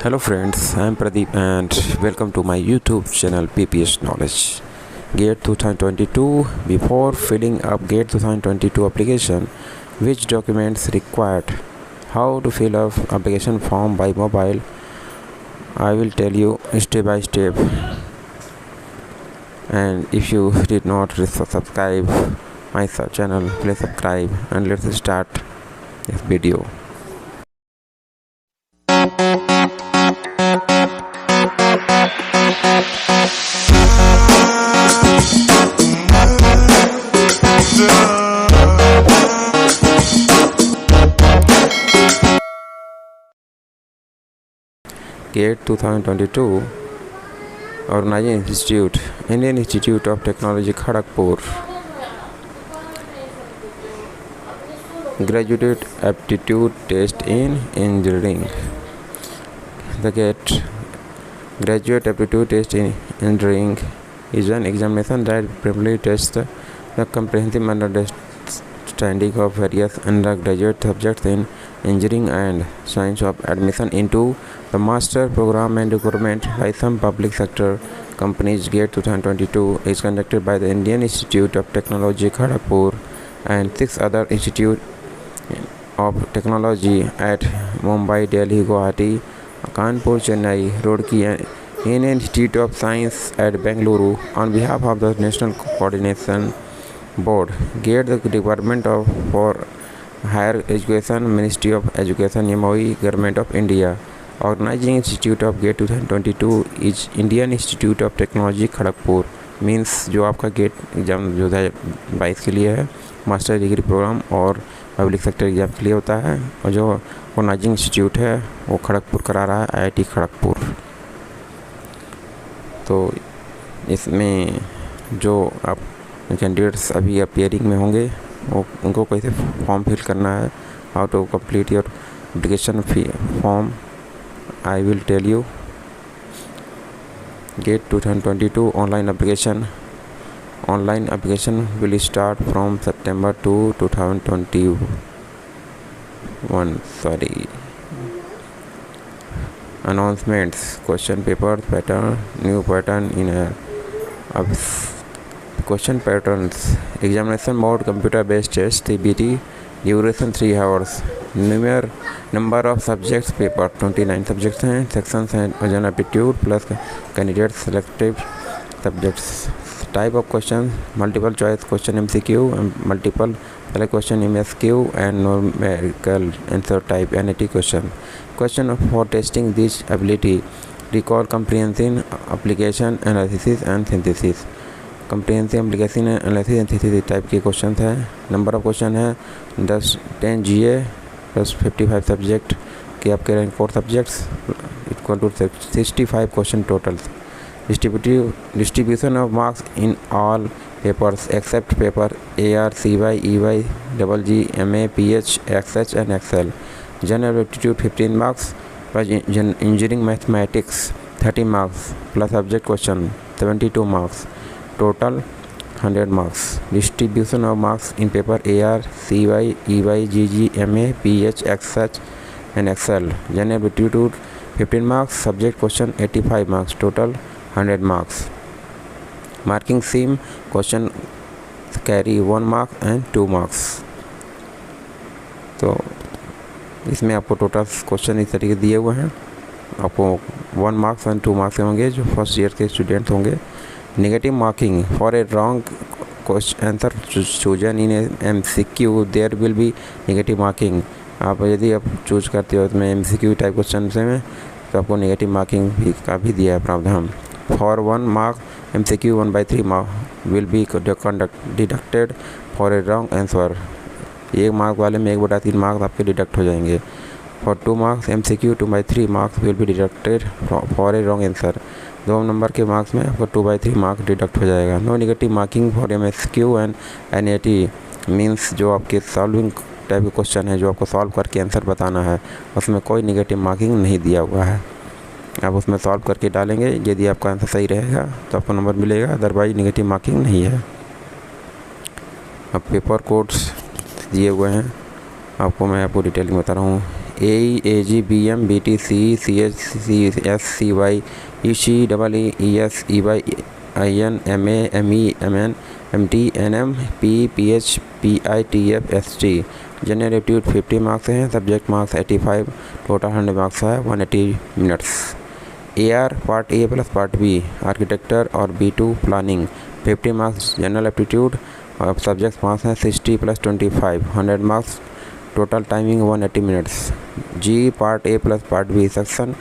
Hello friends, I am Pradeep and welcome to my YouTube channel PPS Knowledge. GATE 2022. Before filling up GATE 2022 application, which documents required? How to fill up application form by mobile? I will tell you step by step. And if you did not subscribe my channel, please subscribe and let's start this video. GATE 2022 Organizing Institute, Indian Institute of Technology Kharagpur. Graduate Aptitude Test in Engineering. The GATE Graduate Aptitude Test in Engineering is an examination that primarily tests the comprehensive understanding of various undergraduate subjects in engineering and science of admission into the master program and requirement by some public sector companies. GATE 2022 is conducted by the Indian Institute of Technology Kharagpur and 6 other institutes of technology at Mumbai, Delhi, Guwahati, Kanpur, Chennai, Roorkee, and Indian Institute of Science at Bengaluru. On behalf of the National Coordination Board, GATE, the Department for Higher Education, Ministry of Education, MOE, Government of India. Organizing Institute of GATE 2022 is Indian Institute of Technology Kharagpur. Means जो आपका gate exam 2022 के लिए है, master degree programme और public sector exam के लिए होता है, और जो ऑर्गेनाइजिंग इंस्टीट्यूट है वो खड़गपुर करा रहा है, IIT खड़गपुर। तो इसमें जो आप कैंडिडेट्स अभी अपियरिंग में होंगे वो उनको कैसे फॉर्म फिल करना है, how to complete your application form, I will tell you. GATE 2022 online application will start from September 2, 2021. Announcements, question paper pattern, new pattern in question patterns, examination mode, computer based test, CBT, duration 3 hours, number of subjects paper 29 subjects हैं, sections हैं general aptitude plus candidate selective subjects, type of question multiple choice question MCQ, multiple select question MSQ, and numerical answer type NAT question for testing this ability, recall comprehensive application analysis and synthesis, comprehensive application analysis and synthesis type के question है। Number of question है 10 GA plus 55 subject के आपके rank 4 subjects equal to 65 question total. Distribution of marks in all papers except paper AR, CY, EY, GG, MA, PH, XH and XL। General aptitude 15 marks plus engineering mathematics 30 marks plus subject question 72 marks, total 100 marks. Distribution of marks in paper AR, CY, EY, GG, MA, PH, XH and XL. General aptitude 15 marks, subject question 85 marks, total 100 marks. Marking scheme, question carry 1 mark and 2 marks. तो इसमें आपको total question इस तरीके दिए हुए हैं, आपको 1 marks and 2 marks होंगे जो फर्स्ट ईयर के स्टूडेंट होंगे। Negative marking for a wrong answer chosen in MCQ there will be negative marking। आप यदि आप चूज करते हो इसमें MCQ टाइप क्वेश्चन से में तो आपको नेगेटिव मार्किंग का भी दिया है प्रावधान। For 1 mark MCQ 1/3 mark will be deducted for a wrong answer. 1 mark वाले में 1/3 मार्क्स आपके डिडक्ट हो जाएंगे। For 2 marks MCQ 2/3 marks will be deducted for a wrong answer. 2 नंबर के मार्क्स में आपको 2/3 मार्क डिडक्ट हो जाएगा। No negative marking for MSQ and NAT means जो आपके सॉल्विंग टाइप के क्वेश्चन है जो आपको सॉल्व करके आंसर बताना है, उसमें कोई नेगेटिव मार्किंग नहीं दिया हुआ है। आप उसमें सॉल्व करके डालेंगे, यदि आपका आंसर सही रहेगा तो आपको नंबर मिलेगा, अदरवाइज नेगेटिव मार्किंग नहीं है। अब पेपर कोड्स दिए हुए हैं, मैं आपको डिटेल में बता रहा हूँ। AEAGBM BTC CHCSCY ECEEESEY IN MA ME MN MT NM PPH PITF ST। General aptitude 50 marks हैं, सब्जेक्ट मार्क्स 85, टोटल 100 मार्क्स है 180 minutes. AR part A plus part B architecture और B2 planning 50 marks general aptitude और subject marks हैं 60 + 25 100 marks, total timing 180 minutes. G part A plus part B section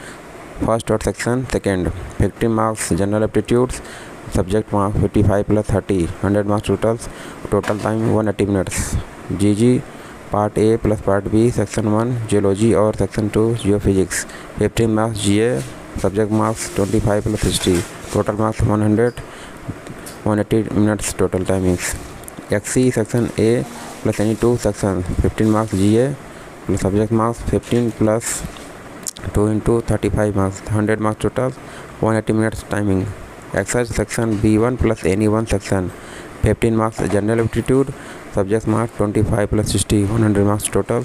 first और section second 50 marks general aptitudes, subject marks 55 + 30 100 marks total time 180 minutes. GG part A plus part B section 1 geology और section 2 geophysics 50 marks GA, subject marks 25 + 60 total marks 180 minutes total timings. XC section A + any 2 section 15 marks GA plus subject marks 15 + 2 × 35 marks 100 marks total 180 minutes timing. Exercise section B1 + any 1 section 15 marks general aptitude, subject marks 25 + 60 100 marks total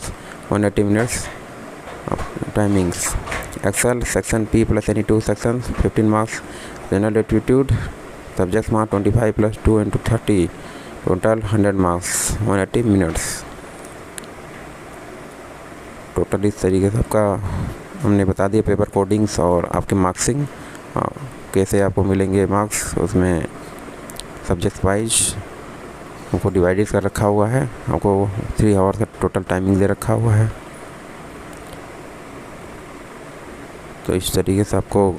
180 minutes timings. Excel section P + any 2 section 15 marks general aptitude, subject marks 25 + 2 × 30 total 100 marks 180 minutes total. इस तरीके से आपका हमने बता दिया paper codings और आपके मार्क्सिंग कैसे आपको मिलेंगे मार्क्स, उसमें सब्जेक्ट वाइज आपको डिवाइडेड कर रखा हुआ है, आपको 3 आवर्स का टोटल टाइमिंग दे रखा हुआ है। तो इस तरीके से आपको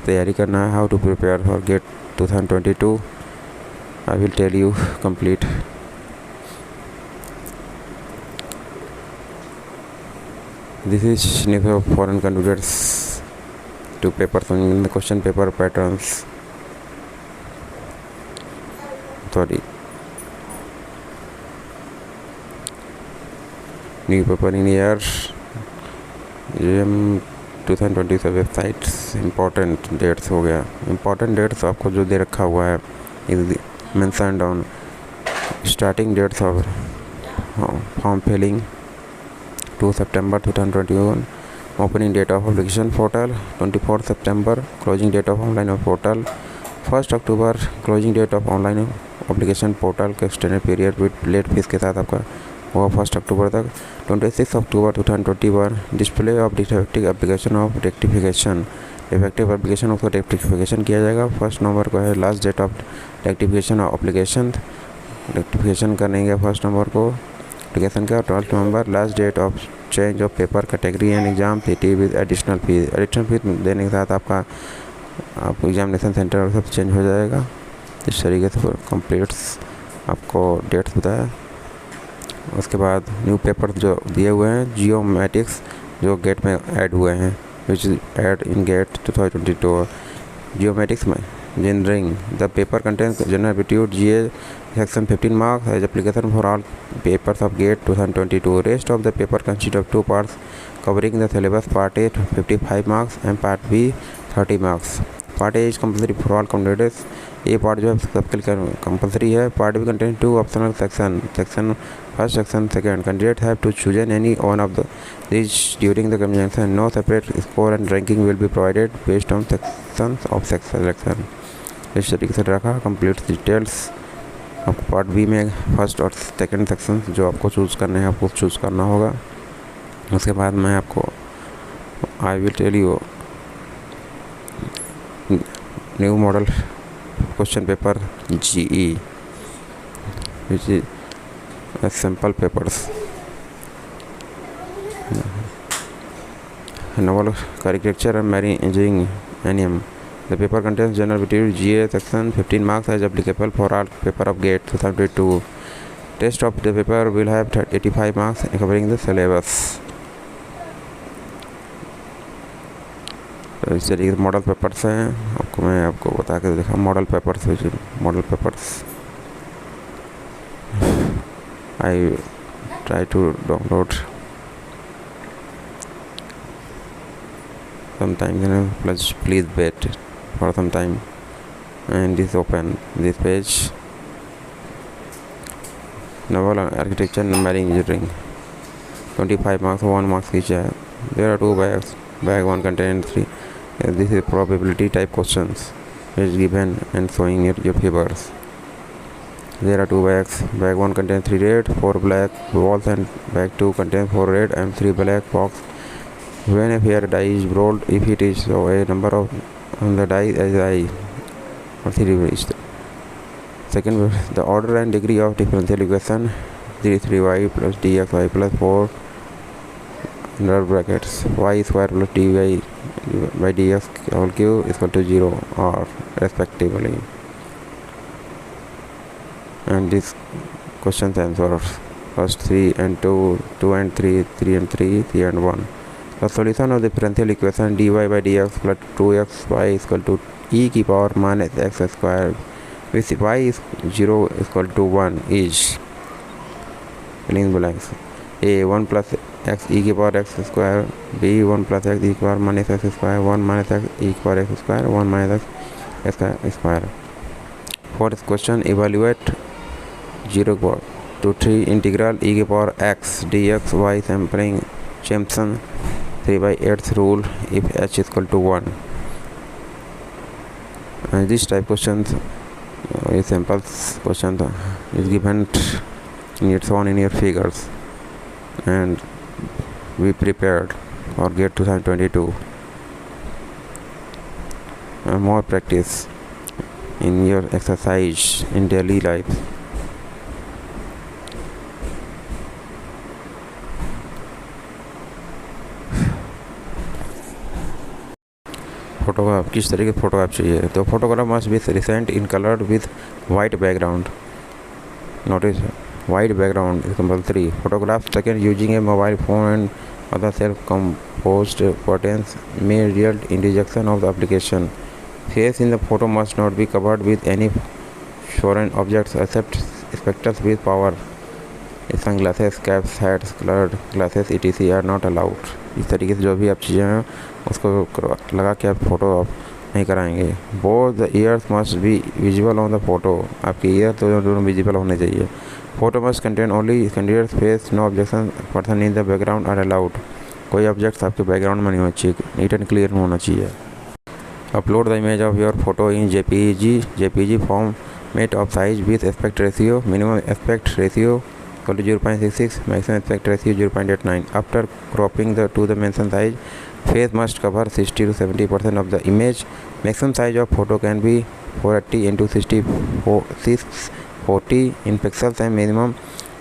तैयारी करना है। How to prepare for GATE 2022 I will tell you complete. This is snippet of foreign candidates to papers in the question paper patterns. Sorry. New paper in year GM 2020 से वेबसाइट्स इम्पोर्टेंट डेट्स हो गया। Important dates आपको जो दे रखा हुआ है is mentioned on starting dates of form filling 2 September 2021, opening date of application portal 24 September, closing date of online portal 1 October, closing date of online application portal का extended period with late fees के साथ आपका हुआ 1 अक्टूबर तक। 26 अक्टूबर 2021, display of defective application of rectification, effective application उसका rectification किया जाएगा। 1 नवंबर को है last date of rectification of application, rectification करने का 1 नवंबर को एप्लीकेशन का। 12 नवंबर last date of change of paper category and exam PT with additional fees, additional fees देने के साथ आपका एग्जामिनेशन सेंटर सब चेंज हो जाएगा। इस तरीके से कंप्लीट्स आपको डेट्स बताया। उसके बाद न्यू पेपर जो दिए हुए हैं जियोमेटिक्स जो गेट में ऐड हुए हैं which is add in GATE 2022। Geomatics में engineering the paper contains general aptitude GA section 15 marks as application for all papers of GATE 2022. Rest of the paper consist of 2 parts covering the syllabus. Part A 55 marks and Part B 30 marks. Part A is compulsory for all candidates. A part जो है सबके लिए compulsory है। Part B contains 2 optional section. Section first, section second. Candidates have to choose any one of these during the examination. No separate score and ranking will be provided based on sections of selection. इस तरीके से रखा complete details. आपको part B में first और second section जो आपको choose करने हैं आपको चूज़ करना होगा। उसके बाद मैं आपको I will tell you new model question paper GE which is sample papers, naval caricature and marine engineering NM। The paper contains general aptitude GA section 15 marks as applicable for all paper of GATE 2022. Test of the paper will have 85 marks covering the syllabus. तो इस तरीके से model papers हैं। मैं आपको बता के दिखा model papers I try to download sometimes please wait for some time and this open this page novel architecture and marine engineering 25 marks, 1 marks each. There are 2 bags. Bag 1 contains 3. This is probability type questions, which is given and showing your papers. There are 2 bags. Bag 1 contains 3 red, 4 black balls, and bag 2 contains 4 red and 3 black box. When a pair die is rolled, if it is so, a number of on the die as I or 3 reached. Second, the order and degree of differential equation 3y plus dxy plus 4 under brackets y square plus dy by dx whole cube is equal to 0 or respectively. And this question's answers: first 3 and 2, 2 and 3, 3 and 3, 3 and 1. The solution of the differential equation dy by dx plus 2xy is equal to e की power minus x square with y is 0 is equal to 1 is fill in blanks. A 1 plus x e की power x square, b 1 plus x e की power minus x square, 1 minus x e की power x square, 1 minus x square. For this question, evaluate 0 to 3 integral e की power x dx y sampling Simpson 3/8 rule if h is equal to 1. And this type questions is simple question is given in its own in your figures, and we prepared for GATE 2022. More practice in your exercise in daily life. Photograph किस तरीके का photograph चाहिए, तो photograph must be recent in coloured with white background. Notice white background is compulsory. Photographs taken using A mobile phone and other self composed buttons may result in rejection of the application. Face in the photo must not be covered with any foreign objects except spectacles with power. Sunglasses, caps, hats, colored glasses etc. are not allowed. इस तरीके से जो भी आप चीज़ें हैं उसको लगा के आप फ़ोटो आप नहीं कराएंगे. Both the ears must be visible on the photo. आपके ईयर तो दोनों विजिबल होने चाहिए. Photo must contain only candidate face. No objection person in the background are allowed. कोई ऑब्जेक्ट्स आपके बैकग्राउंड में नहीं होना चाहिए. नीट एंड क्लियर होना चाहिए. Upload the image of your photo in JPG format of size with aspect ratio. Minimum aspect ratio equal to 0.66, maximum aspect ratio 0.89. After cropping to the mentioned size, face must cover 60 to 70% of the image. Maximum size of photo can be 480 into 640 in pixels and minimum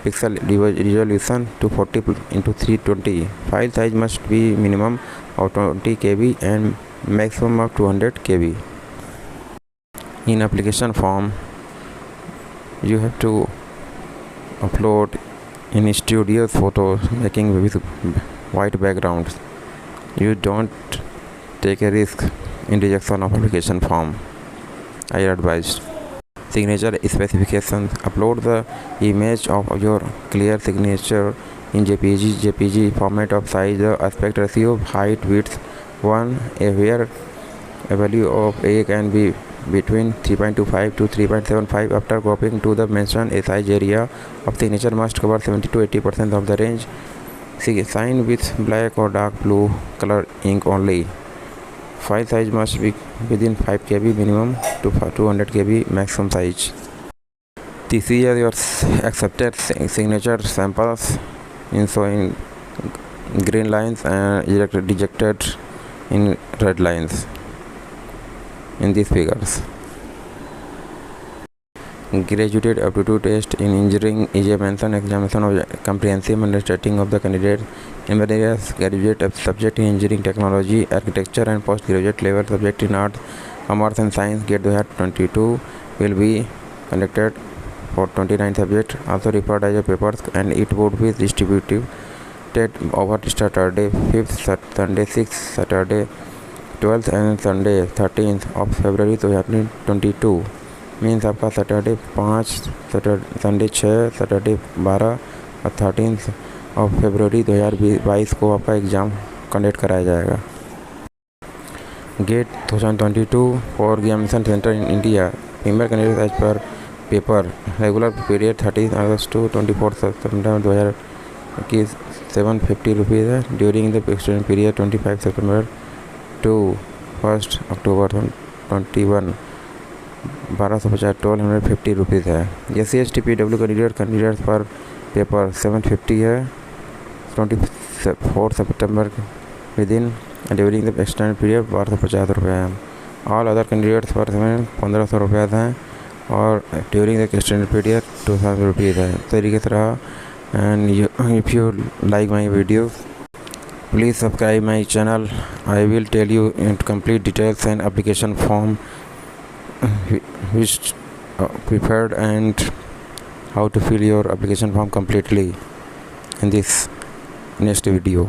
pixel resolution to 40 into 320. File size must be minimum of 20 KB and maximum of 200 KB. In application form, you have to upload in studio photos making with white backgrounds. You don't take a risk in rejection of application form. I advise. Signature specifications. Upload the image of your clear signature in JPG format of size, aspect ratio, height, width 1. Where a value of A can be between 3.25 to 3.75. After cropping to the mentioned size, area of signature must cover 70 to 80% of the range. Sign with black or dark blue color ink only. File size must be within 5 KB minimum to 200 KB maximum size. This is your accepted signature samples in showing green lines and rejected in red lines in these figures. Graduate aptitude test in engineering is a mention examination of comprehensive understanding of the candidate in various graduate subject in engineering, technology, architecture and postgraduate level subject in arts, commerce and science. GATE 2022 will be conducted for 29 subjects, also referred as a papers, and it would be distributed over Saturday 5th, Sunday 6th, Saturday 12th and Sunday 13th of February 2022. Means आपका Saturday 5, Sunday 6, Saturday 12 और 13 of February 2022 को आपका exam conduct कराया जाएगा. GATE 2022 for examination centre in India. Female candidate age per paper. Regular period 30 अगस्त to 24 सितंबर कि 750 rupees है ड्यूरिंग द एक्सटेंशन पीरियड 25 सितंबर टू 1 अक्टूबर 21 1250 1250 रुपीज़ है। SC ST PW candidate per paper 750 है 24 सितंबर within during the extended period 1250 रुपये है। ऑल अदर कैंडिडेट्स पर 1500 रुपये हैं और during the extended period 2000 rupees है। तरीके से रहा। And if you like my video please subscribe my channel. I will tell you in complete details and application form which prepared and how to fill your application form completely in this next video.